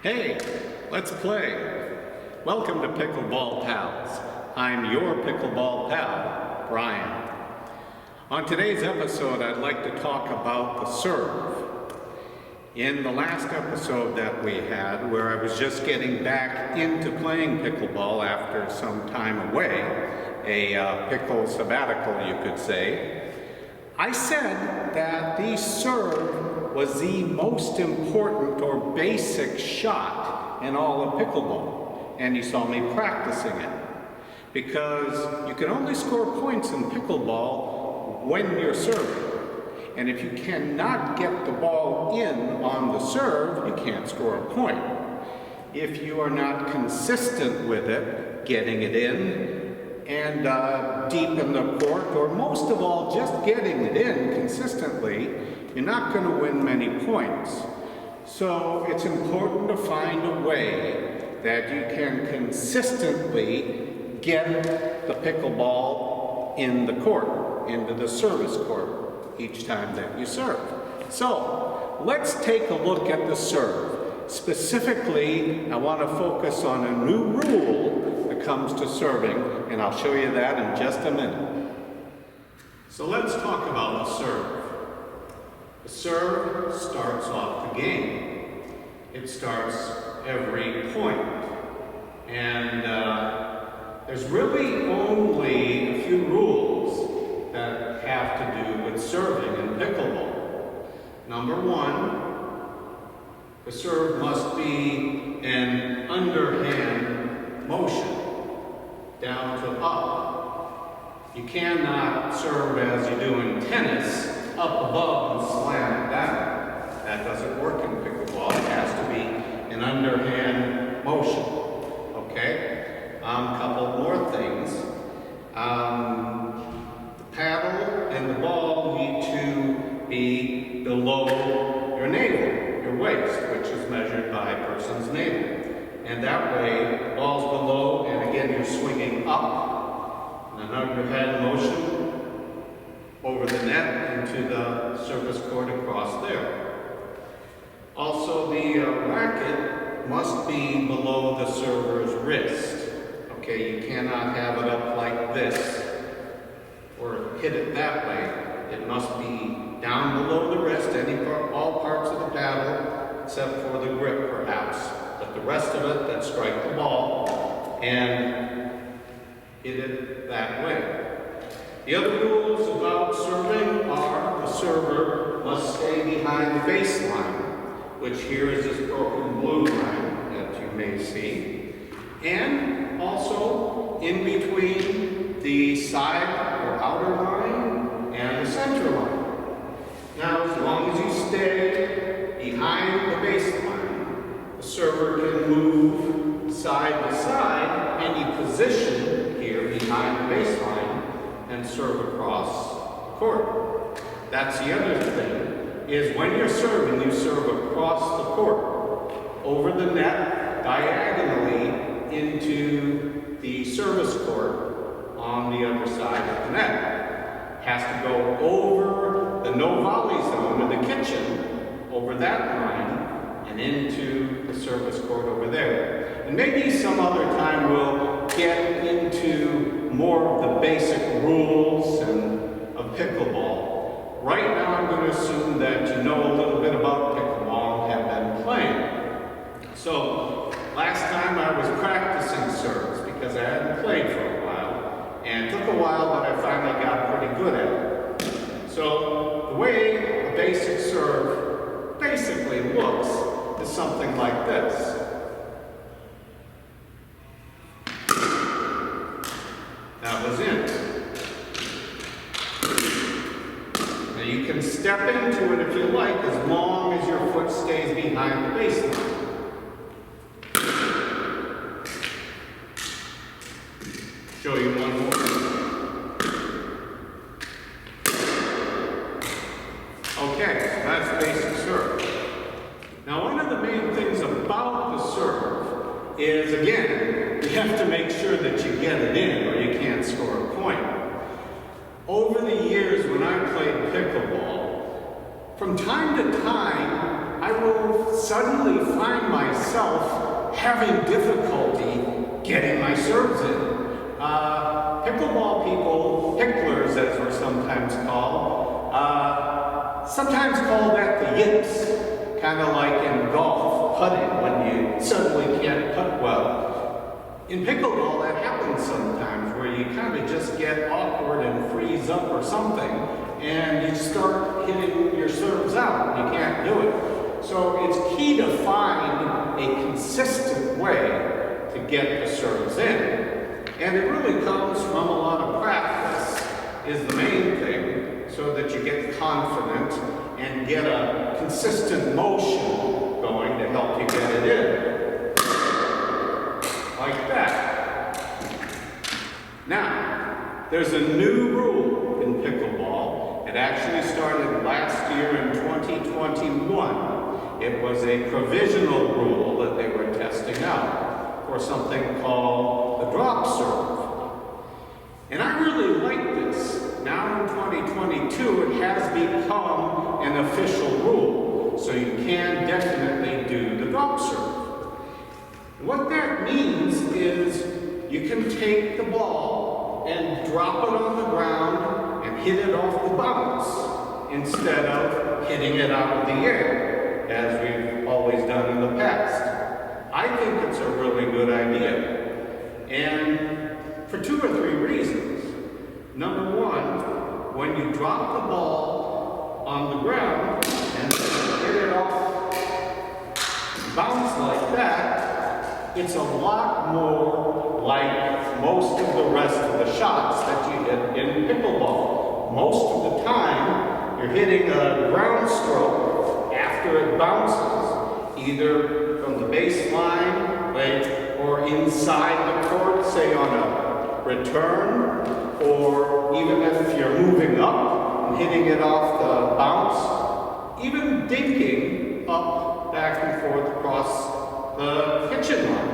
Hey, let's play. Welcome to Pickleball Pals. I'm your Pickleball pal, Brian. On today's episode, I'd like to talk about the serve. In the last episode that we had, where I was just getting back into playing pickleball after some time away, a pickle sabbatical, you could say, I said that the serve was the most important or basic shot in all of pickleball. And you saw me practicing it. Because you can only score points in pickleball when you're serving. And if you cannot get the ball in on the serve, you can't score a point. If you are not consistent with it, getting it in, and deep in the court, or most of all, just getting it in consistently, you're not going to win many points. So it's important to find a way that you can consistently get the pickleball in the court, into the service court, each time that you serve. So let's take a look at the serve. Specifically, I want to focus on a new rule that comes to serving, and I'll show you that in just a minute. So let's talk about the serve. The serve starts off the game. It starts every point. And there's really only a few rules that have to do with serving in pickleball. Number one, the serve must be an underhand motion, down to up. You cannot serve as you do in tennis, up above and slam it down. That doesn't work in pickleball. It has to be an underhand motion. Okay? A couple more things. The paddle and the ball need to be below your navel, your waist, which is measured by a person's navel. And that way, the ball's below, and again, you're swinging up, in an underhand motion, over the net into the service court across there. Also, the racket must be below the server's wrist. Okay, you cannot have it up like this or hit it that way. It must be down below the wrist, all parts of the paddle, except for the grip perhaps. But the rest of it, that strike the ball and hit it that way. The other rules about serving are the server must stay behind the baseline, which here is this broken blue line that you may see, and also in between the side or outer line and the center line. Now, as long as you stay behind the baseline, the server can move side to side, any position here behind the baseline, and serve across the court. That's the other thing, is when you're serving, you serve across the court, over the net, diagonally into the service court on the other side of the net. Has to go over the no volley zone of the kitchen, over that line, and into the service court over there. And maybe some other time we'll get into more of the basic rules of pickleball. Right now I'm going to assume that you know a little bit about pickleball and have been playing. So last time I was practicing serves because I hadn't played for a while. And it took a while, but I finally got pretty good at it. So the way a basic serve basically looks is something like this. That was in. Now you can step into it if you like, as long as your foot stays behind the baseline. Show you one more. Okay, so that's basic serve. Now one of the main things about the serve is, again, you have to make sure that you get it in or you can't score a point. Over the years when I played pickleball, from time to time, I will suddenly find myself having difficulty getting my serves in. Pickleball people, picklers as we're sometimes called that the yips, kind of like in golf, putting, when you suddenly can't putt well. In pickleball, that happens sometimes, where you kind of just get awkward and freeze up or something, and you start hitting your serves out, and you can't do it. So it's key to find a consistent way to get the serves in. And it really comes from a lot of practice, is the main thing, so that you get confident and get a consistent motion going to help you get it in. Like that. Now, there's a new rule in pickleball. It actually started last year in 2021. It was a provisional rule that they were testing out for something called the drop serve. And I really like this. Now in 2022, it has become an official rule. So you can definitely do the drop serve. And what that means is you can take the ball and drop it on the ground and hit it off the bounce instead of hitting it out of the air, as we've always done in the past. I think it's a really good idea. And for 2 or 3 reasons. Number one, when you drop the ball on the ground and hit it off, bounce like that, it's a lot more like most of the rest of the shots that you hit in pickleball. Most of the time, you're hitting a ground stroke after it bounces, either from the baseline, or inside the court, say on a return, or even if you're moving up and hitting it off the bounce, even dinking up back and forth across the kitchen line.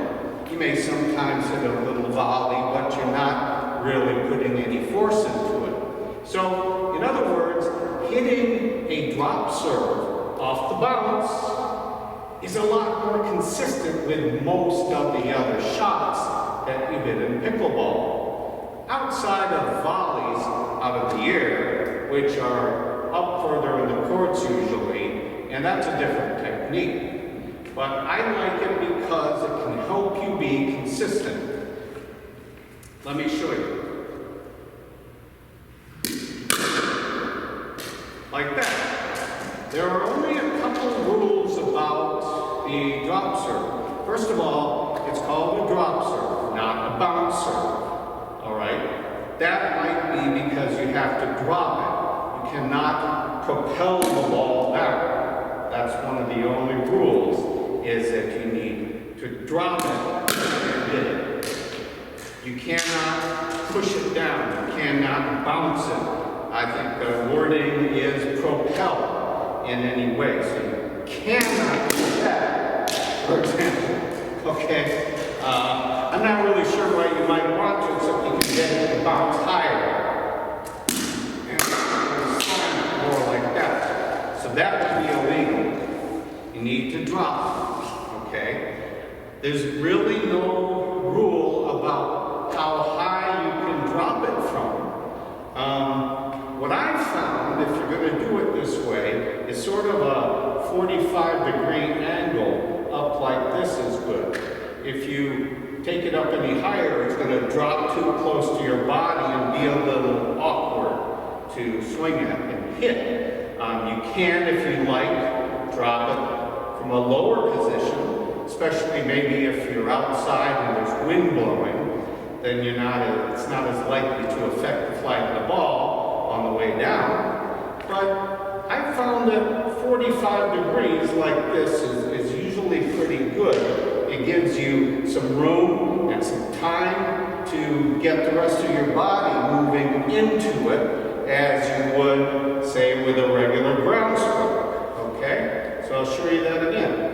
You may sometimes hit a little volley, but you're not really putting any force into it. So, in other words, hitting a drop serve off the bounce is a lot more consistent with most of the other shots that you hit in pickleball. Outside of volleys out of the air, which are up further in the courts usually, and that's a different technique. But I like it because it can help you be consistent. Let me show you. Like that. There are only a couple rules about the drop serve. First of all, it's called a drop serve, not a bounce serve. All right? That might be because you have to drop it. You cannot propel the ball down. That's one of the only rules, is that you need to drop it and hit it. You cannot push it down. You cannot bounce it. I think the wording is propel in any way. So you cannot do that, for example. Okay? I'm not really sure why you might want to, except you can get it to bounce higher. And slam it more like that. So that would be illegal. You need to drop it. Okay? There's really no rule about how high you can drop it from. What I've found, if you're going to do it this way, is sort of a 45-degree angle up like this is good. If you take it up any higher, it's going to drop too close to your body and be a little awkward to swing at and hit. You can, if you like, drop it from a lower position, especially maybe if you're outside and there's wind blowing, then it's not as likely to affect the flight of the ball on the way down. But I've found that 45 degrees like this is usually pretty good. It gives you some room and some time to get the rest of your body moving into it as you would, say, with a regular ground stroke. Okay? So I'll show you that again.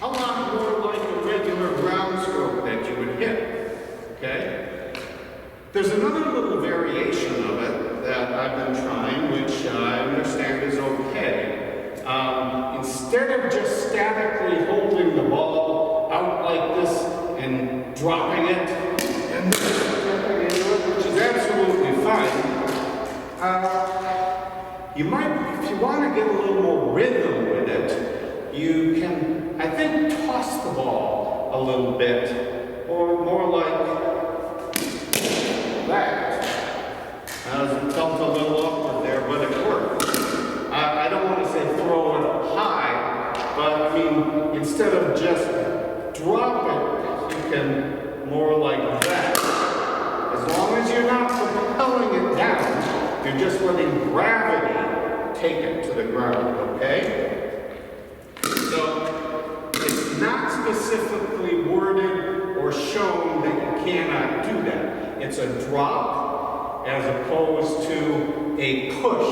A lot more like a regular ground stroke that you would hit. Okay? There's another little variation of it that I've been trying, which I'm instead of just statically holding the ball out like this and dropping it and stepping into it, which is absolutely fine, you might, if you want to get a little more rhythm with it, you can, I think, toss the ball a little bit, or more like that. It felt a little awkward there, but it worked. I don't want to say throw it high, but I mean, instead of just drop it, you can more like that. As long as you're not propelling it down, you're just letting gravity take it to the ground, okay? So, it's not specifically worded or shown that you cannot do that. It's a drop as opposed to a push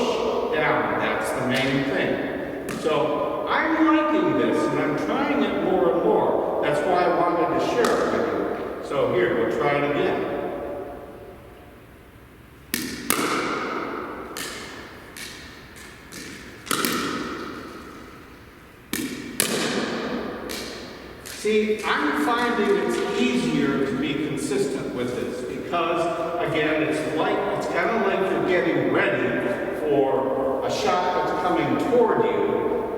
down. That's the main thing. So, I'm liking this and I'm trying it more and more. That's why I wanted to share it with you. So here, we'll try it again. See, I'm finding it's easier to be consistent with this because, again, it's kind of like you're getting ready for a shot that's coming toward you.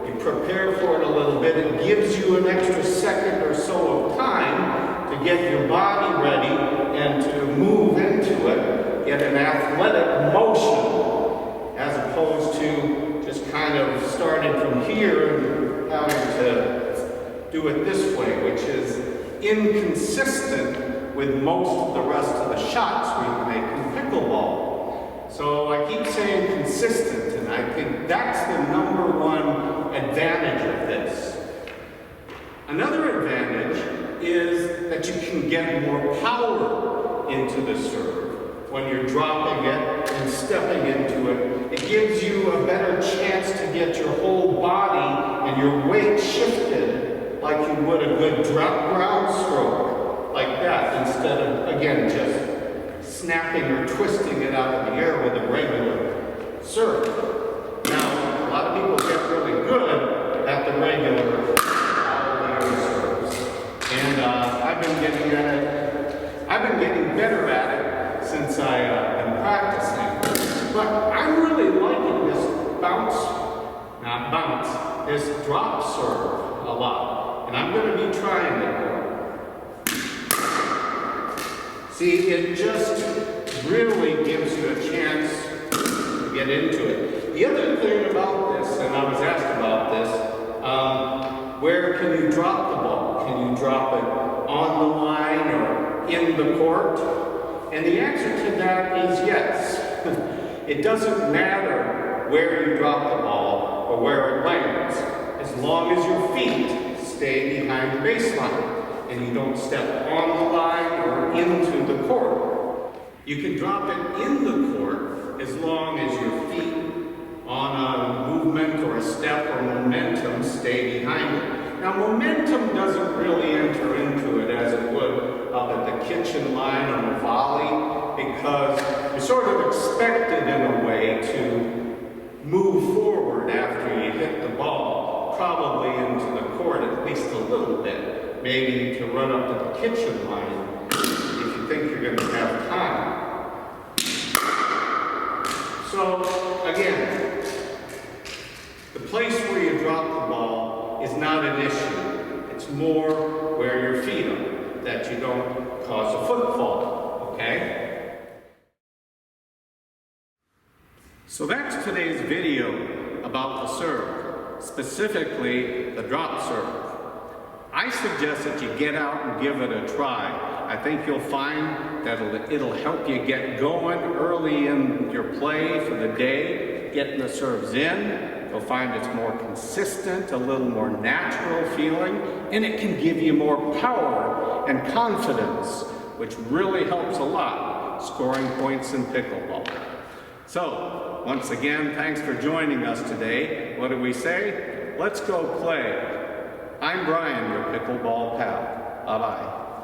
You prepare for it a little bit. It gives you an extra second or so of time to get your body ready and to move into it, get an athletic motion, as opposed to just kind of starting from here and having to do it this way, which is inconsistent with most of the rest of the shots we make in pickleball. So I keep saying consistent, and I think that's the number one advantage of this. Another advantage is that you can get more power into the serve when you're dropping it and stepping into it. It gives you a better chance to get your whole body and your weight shifted like you would a good ground stroke, like that, instead of, again, just snapping or twisting it out of the air with a regular serve. Now, a lot of people get really good at the regular out-of-the-air serves, and I've been getting better at it since I've been practicing. But I'm really liking this this drop serve a lot. And I'm going to be trying it more. See, it just really gives you a chance to get into it. The other thing about this, and I was asked about this, where can you drop the ball? Can you drop it on the line or in the court? And the answer to that is yes. It doesn't matter where you drop the ball or where it lands, as long as your feet stay behind the baseline and you don't step on the line or into the court. You can drop it in the court as long as your feet on a movement or a step or momentum stay behind it. Now, momentum doesn't really enter into it as it would up at the kitchen line on a volley, because you're sort of expected in a way to move forward after you hit the ball, probably into the court at least a little bit, maybe to run up to the kitchen line if you think you're going to have time. So, again, the place where you drop the ball is not an issue. It's more where your feet are, that you don't cause a footfall, okay? So that's today's video about the serve, specifically the drop serve. I suggest that you get out and give it a try. I think you'll find that it'll help you get going early in your play for the day, getting the serves in. You'll find it's more consistent, a little more natural feeling, and it can give you more power and confidence, which really helps a lot scoring points in pickleball. So, once again, thanks for joining us today. What do we say? Let's go play. I'm Brian, your pickleball pal. Bye-bye.